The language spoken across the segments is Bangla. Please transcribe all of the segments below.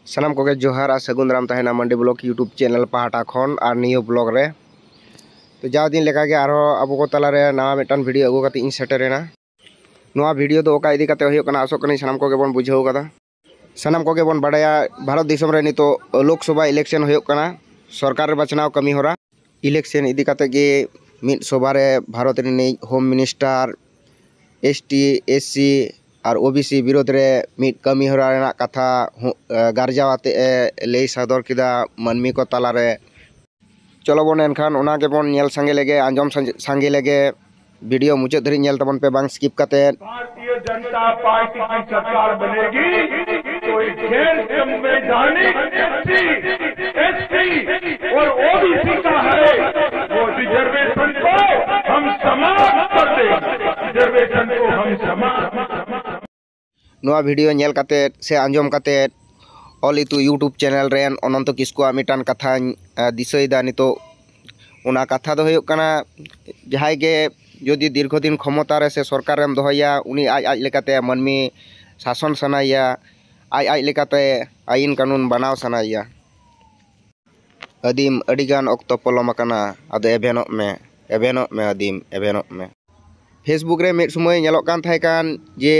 सानाम कोगे जोहार और सगुन दाराम तहना मंडी ब्लॉग यूट्यूब चैनल पाहटा खन और नियो ब्लॉग रे तो जाव दिन लेका गे आरो अब को तलारे नवा मिटन वीडियो अगु कते इन सेटरेना नवा वीडियो दो ओका इदी कते होयो कना आसो कनी सानाम कोगे बोन बुझाव कदा सानाम कोगे बोन बडाया भारत दिसम रे नितो लोकसभा इलेक्शन होयो कना सरकार बचनाव कमी होरा इलेक्शन इदी कते गे मिड सभा रे भारत रे होम मिनिस्टर एसटी एससी और ओबीसी विरोध रे मिड कमी होरा कथा गारजावाते लई सदर किदा मानमी को तालारे चलो बोन एनखान ओना के बोन नेल संगे लेगे आंजम संगे लेगे वीडियो मुझे धरी नेल तबन पे बांग स्किप करते भारतीय जनता पार्टी की सरकार बनेगी तो एक गैर संवैधानिक एसटी और ओबीसी का है वो रिजर्वेशन को हम समाप्त कर देंगे। रिजर्वेशन को हम समाप्त नवा वीडियो नेल काते से आंजम काते ऑल इतु यूट्यूब चैनल रेन अनंत किस्को मिटान कथा दिसईदा नितो उना कथा दो होयो कना जहाय के यदि दीर्घदिन क्षमता रे से सरकार एम दोहया उनी आज आज लेकाते मानमी शासन सनाया आज आज लेकाते आईन कानून बनाव सनाया अदीम अडिगान अक्तो पलम कना आदो एभेनोक में अदीम एभेनोक में फेसबुक रे मिड समय नेलोक कान थाय कान जे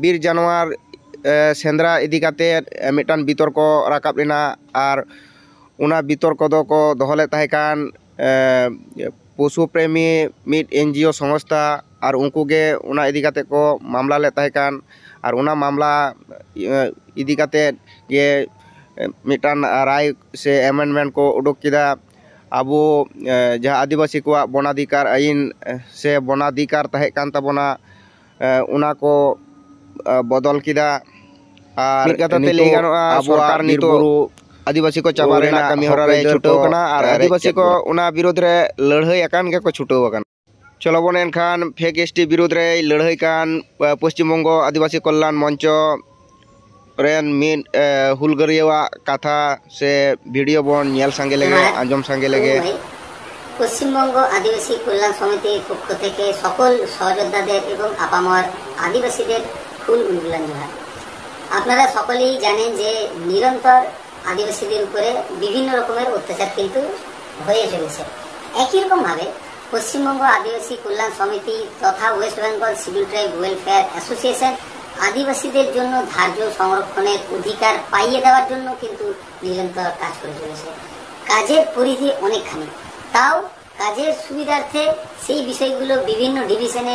बीर जानवर सेंद्रा इदी काते मिटान बितर्क राकाब लेना और उना बितर्क दो को दोहले थाय कान पशु प्रेमी मिड एनजीओ संस्था और उनको के उना इदी काते को मामला ले थाय कान और उना मामला इदी काते ये मिटान राय से एमेंडमेंट को उडुक किदा आबो जहाँ आदिवासी को वनाधिकार आईन से वनाधिकार तहे कान तबना उना को बदल किदा और कथाते लई गानोआ सरकार नितो आदिवासी को चाबा रेना कमी होरा रे छुटाव कना और आदिवासी को उना विरोध रे लड़ाई अकान के को छुटाव अकान चलो बोन एनखान फेक एसटी विरोध रे लड़ाई कान पश्चिम बंग आदिवासी कल्याण मंच रेन मिन हुलगरिया कथा से वीडियो बोन नेल संगे लेगे आंजम संगे लेगे পশ্চিমবঙ্গ আদিবাসী কল্যাণ সমিতির পক্ষ থেকে সকল সহযোদ্ধাদের এবং আপামর আদিবাসীদের ফুল উন্মূলন জোহার। আপনারা সকলেই জানেন যে নিরন্তর আদিবাসীদের উপরে বিভিন্ন রকমের অত্যাচার কিন্তু হয়ে চলেছে। একই রকমভাবে পশ্চিমবঙ্গ আদিবাসী কল্যাণ সমিতি তথা West Bengal civil tribe welfare association আদিবাসীদের জন্য ধার্য সংরক্ষণের অধিকার পাইয়ে দেওয়ার জন্য কিন্তু নিরন্তর কাজ করে চলেছে। কাজের পরিধি অনেকখানি, তাও কাজের সুবিধার্থে সেই বিষয়গুলো বিভিন্ন ডিভিশনে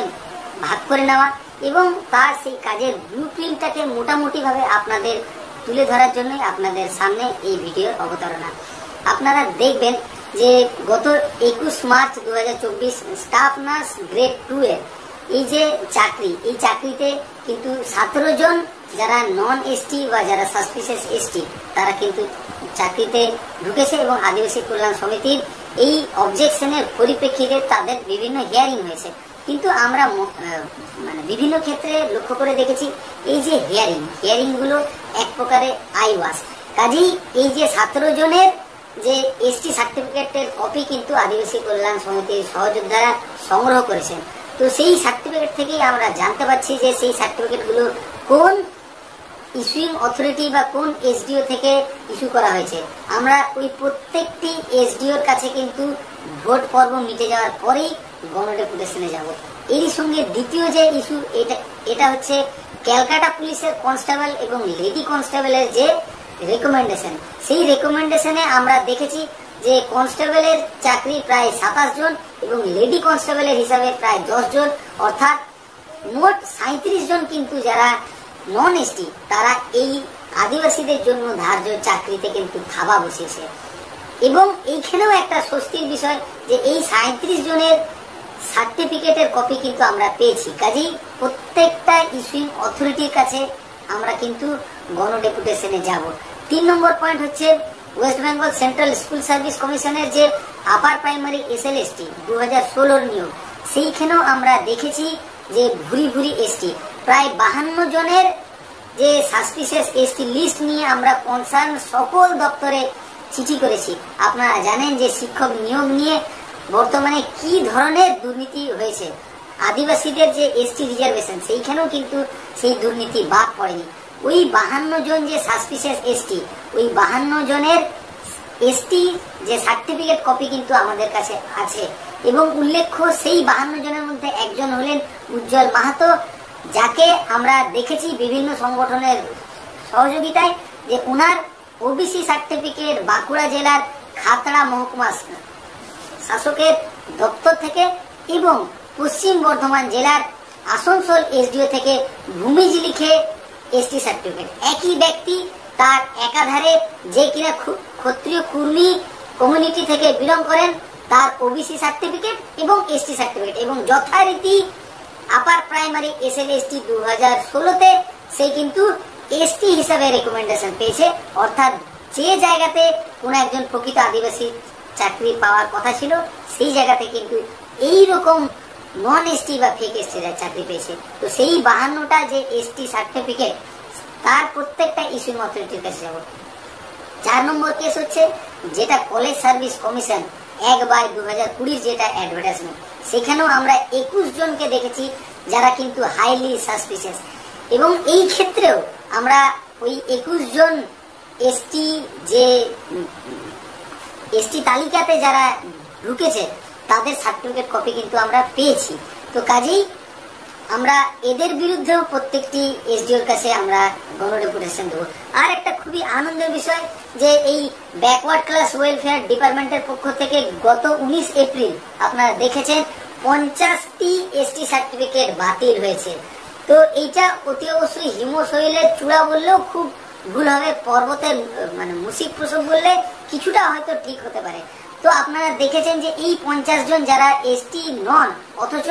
ভাগ করে নেওয়া এবং তার সেই কাজের ব্লুপ্রিন্টটাকে মোটামুটিভাবে আপনাদের তুলে ধরার জন্যই আপনাদের সামনে এই ভিডিওর অবতারণা। আপনারা দেখবেন যে গত 21 মার্চ 2024 স্টাফ নার্স গ্রেড 2 এর এই যে চাকরি, এই চাকরিতে কিন্তু 17 জন যারা নন এসটি বা যারা সাসপিসিয়াস এসটি তারা কিন্তু চাকরিতে ঢুকেছে এবং আদিবাসী কল্যাণ সমিতির এই অবজেকশনের পরিপ্রেক্ষিতে তাদের বিভিন্ন হিয়ারিং হয়েছে। কিন্তু আমরা মানে বিভিন্ন ক্ষেত্রে লক্ষ্য করে দেখেছি এই যে হিয়ারিং গুলো এক প্রকারে আইওয়াস। কাজেই এই যে 17 জনের যে এসটি সার্টিফিকেটের কপি কিন্তু আদিবাসী কল্যাণ সমিতির সহযোদ্ধারা সংগ্রহ করেছেন। তো সেই সার্টিফিকেট থেকেই আমরা জানতে পারছি যে সেই সার্টিফিকেটগুলো কোন ইস্যুইং অথরিটি বা কোন এসডিও থেকে ইস্যু করা হয়েছে। আমরা ওই প্রত্যেকটি এসডিওর কাছে কিন্তু ভোট পর্ব মিটে যাওয়ার পরেই গণডেপুটেশনে যাব। এরই সঙ্গে দ্বিতীয় যে ইস্যু এটা হচ্ছে ক্যালকাটা পুলিশের কনস্টেবল এবং লেডি কনস্টেবলের যে রেকমেন্ডেশন, সেই রেকমেন্ডেশনে আমরা দেখেছি যে কনস্টেবলের চাকরি প্রায় 27 জন এবং লেডি কনস্টেবলের হিসাবে প্রায় 10 জন, অর্থাৎ মোট 37 জন কিন্তু যারা নন এসটি তারা এই আদিবাসীদের জন্য ধার্য চাকরিতে কিন্তু থাবা বসিয়েছে। এবং এইখানেও একটা স্বস্তির বিষয় যে এই 37 জনের সার্টিফিকেটের কপি কিন্তু আমরা পেয়েছি। কাজেই প্রত্যেকটা ইস্যুইং অথরিটির কাছে আমরা কিন্তু গণডেপুটেশনে যাব। 3 নম্বর পয়েন্ট হচ্ছে West Bengal central school service কমিশনের যে আপার প্রাইমারি এসএলএসটি 2016 নিয়োগ, সেইখানেও আমরা দেখেছি যে ভুরি এসটি প্রায় 52 জনের যে সাসপিসিয়াস এসটি লিস্ট নিয়ে আমরা কনসার্ন সকল দপ্তরে চিঠি করেছি। আপনারা জানেন যে শিক্ষক নিয়োগ নিয়ে বর্তমানে কি ধরনের দুর্নীতি হয়েছে। আদিবাসীদের যে এসটি রিজার্ভেশন সেইখানেও কিন্তু সেই দুর্নীতি বাদ পড়েনি। ওই 52 জন যে সাসপিশিয়াস এসটি, ওই 52 জনের এসটি যে সার্টিফিকেট কপি কিন্তু আমাদের কাছে আছে। এবং উল্লেখ্য সেই 52 জনের মধ্যে একজন হলেন উজ্জ্বল মাহাতো, যাকে আমরা দেখেছি বিভিন্ন সংগঠনের সহযোগিতায় যে ওনার ওবিসি সার্টিফিকেট বাঁকুড়া জেলার খাতড়া মহকুমা শাসকের দপ্তর থেকে এবং পশ্চিম বর্ধমান জেলার আসানসোল এসডিও থেকে ভূমিজ লিখে এসটি সার্টিফিকেট। একই ব্যক্তি তার একাধারে যে কিনা ক্ষত্রিয় কুর্মী কমিউনিটি থেকে বিলং করেন, তার ওবিসি সার্টিফিকেট এবং এসটি সার্টিফিকেট, এবং যথারীতি আপার প্রাইমারি এসএলএসটি 2016-তে সে কিন্তু এসটি হিসাবে রেকমেন্ডেশন পেয়েছে। অর্থাৎ যে জায়গাতে কোনো একজন প্রকৃত আদিবাসী চাকরি পাওয়ার কথা ছিল সেই জায়গাতে কিন্তু এইরকম নন এসটি বা ফেক এসটিরা চাকরি পেয়েছে। তো সেই 52টা যে এসটি সার্টিফিকেট, তার প্রত্যেকটা ইস্যু অথরিটির কাছে যাব। 4 নম্বর কেস হচ্ছে যেটা কলেজ সার্ভিস কমিশন 1/2020 যেটা অ্যাডভার্টাইজমেন্ট, সেখানেও আমরা 21 জনকে দেখেছি যারা কিন্তু হাইলি সাসপিশিয়াস। এবং এই ক্ষেত্রেও আমরা ওই 21 জন এসটি যে এসটি তালিকাতে যারা ঢুকেছে তাদের সার্টিফিকেট কপি কিন্তু আমরা পেয়েছি। তো কাজেই আমরা এদের বিরুদ্ধেও প্রত্যেকটি এসডিওর কাছে আমরা গণডেপুটেশন দেবো। আর একটা খুবই আনন্দের বিষয় যে এই ব্যাকওয়ার্ড ক্লাস ওয়েলফেয়ার ডিপার্টমেন্টের পক্ষ থেকে গত 19 এপ্রিল আপনারা দেখেছেন 50টি এসটি সার্টিফিকেট বাতিল হয়েছে। তো এইটা অতি অবশ্যই হিমশৈলের চূড়া বললেও খুব ভুল হবে, পর্বতের মানে মুসিক প্রসব বললে কিছুটা হয়তো ঠিক হতে পারে। তো আপনারা দেখেছেন যে এই 50 জন যারা এসটি নন, অথচ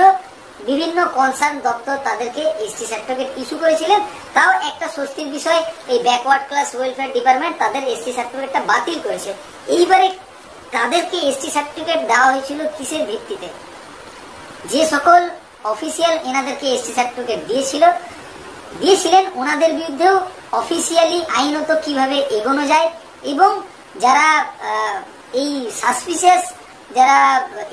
বিভিন্ন কনসার্ন দপ্তর তাদেরকে এসটি সার্টিফিকেট ইস্যু করেছিলেন। তাও একটা স্বস্তির বিষয়, এই ব্যাকওয়ার্ড ক্লাস ওয়েলফেয়ার ডিপার্টমেন্ট তাদের এসটি সার্টিফিকেটটা বাতিল করেছে। এইবারে তাদেরকে এসটি সার্টিফিকেট দেওয়া হয়েছিল কিসের ভিত্তিতে? যে সকল অফিসিয়াল এনাদেরকে এসটি সার্টিফিকেট দিয়েছিলেন ওনাদের বিরুদ্ধেও অফিসিয়ালি আইনত কিভাবে এগোনো যায়, এবং যারা এই সাসপিশিয়াস যারা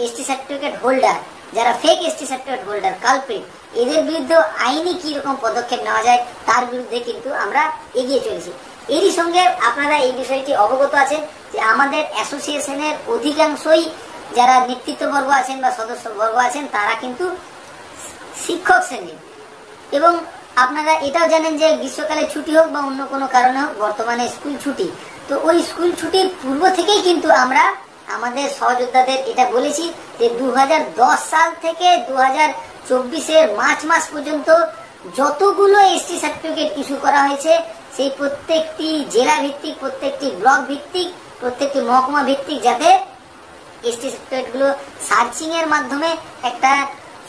এসটি সার্টিফিকেট হোল্ডার, যারা fake ST certificate holder culprit, এদের বিরুদ্ধে আইনি কি রকম পদক্ষেপ নেওয়া যায় তার বিরুদ্ধে কিন্তু আমরা এগিয়ে চলেছি। এরই সঙ্গে আপনারা এই বিষয়টি অবগত আছেন যে আমাদের অ্যাসোসিয়েশনের অধিকাংশই যারা নেতৃত্ববর্গ আছেন বা সদস্যবর্গ আছেন তারা কিন্তু শিক্ষক শ্রেণী, এবং আপনারা এটাও জানেন যে গ্রীষ্মকালে ছুটি হোক বা অন্য কোনো কারণে হোক বর্তমানে স্কুল ছুটি। তো ওই স্কুল ছুটির পূর্ব থেকেই কিন্তু আমরা আমাদের সহযোদ্ধাদের এটা বলেছি যে 2010 সাল থেকে 2024-এর মার্চ মাস পর্যন্ত যতগুলো এসটি সার্টিফিকেট ইস্যু করা হয়েছে সেই প্রত্যেকটি জেলা ভিত্তিক, প্রত্যেকটি ব্লক ভিত্তিক, প্রত্যেকটি মহকুমা ভিত্তিক যাতে এসটি সার্টিফিকেটগুলো সার্চিং এর মাধ্যমে একটা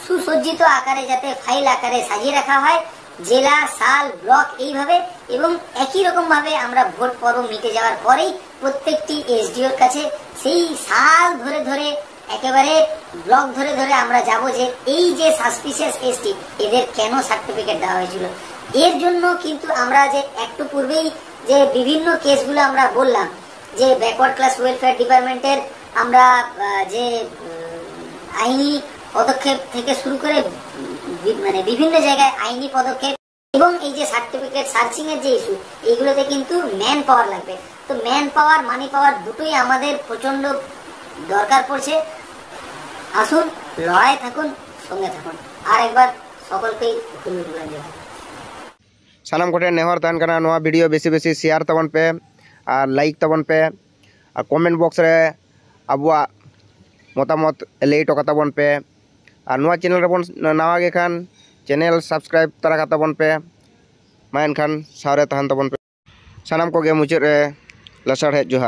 সুসজ্জিত আকারে যাতে ফাইল আকারে সাজিয়ে রাখা হয়, জেলা, সাল, ব্লক এইভাবে, এবং একই রকম ভাবে আমরা ভোট পর্ব মিটে যাওয়ার পরেই প্রত্যেকটি এসডিওর কাছে সেই সাল ধরে ধরে একেবারে ব্লক ধরে ধরে আমরা যাব যে এই যে সাসপিশিয়াস এসটি এদের কেন সার্টিফিকেট দেওয়া হয়েছিল। এর জন্য কিন্তু আমরা যে একটু পূর্বেই যে বিভিন্ন কেসগুলো আমরা বললাম যে ব্যাকওয়ার্ড ক্লাস ওয়েলফেয়ার ডিপার্টমেন্টের আমরা যে আইনি পদক্ষেপ থেকে শুরু করে মানে বিভিন্ন জায়গায় আইনি পদক্ষেপ, এবং এই যে সার্টিফিকেট সার্চিং এর যে ইস্যু, এইগুলোতে কিন্তু ম্যান পাওয়ার লাগবে। তো ম্যান পাওয়ার, মানি পাওয়ার দুটোই আমাদের প্রচন্ড দরকার পড়ছে। আসুন লড়াই থাকুন, সঙ্গে থাকুন। আর একবার সকলকেই सानाम कोटे नेहर तहन कना नोआ वीडियो बेसी बेसी शेयर तबन पे और लाइक तबन पे और कमेंट बॉक्स रे अबुआ मतामत लई टका तबन पे और नोआ चैनल रे बन नवा गे खान चैनल सब्सक्राइब तरा तबन पे मायन खान सारे तहन तबन पे सानाम को गे मुचाद रे लसड़ है जोहार।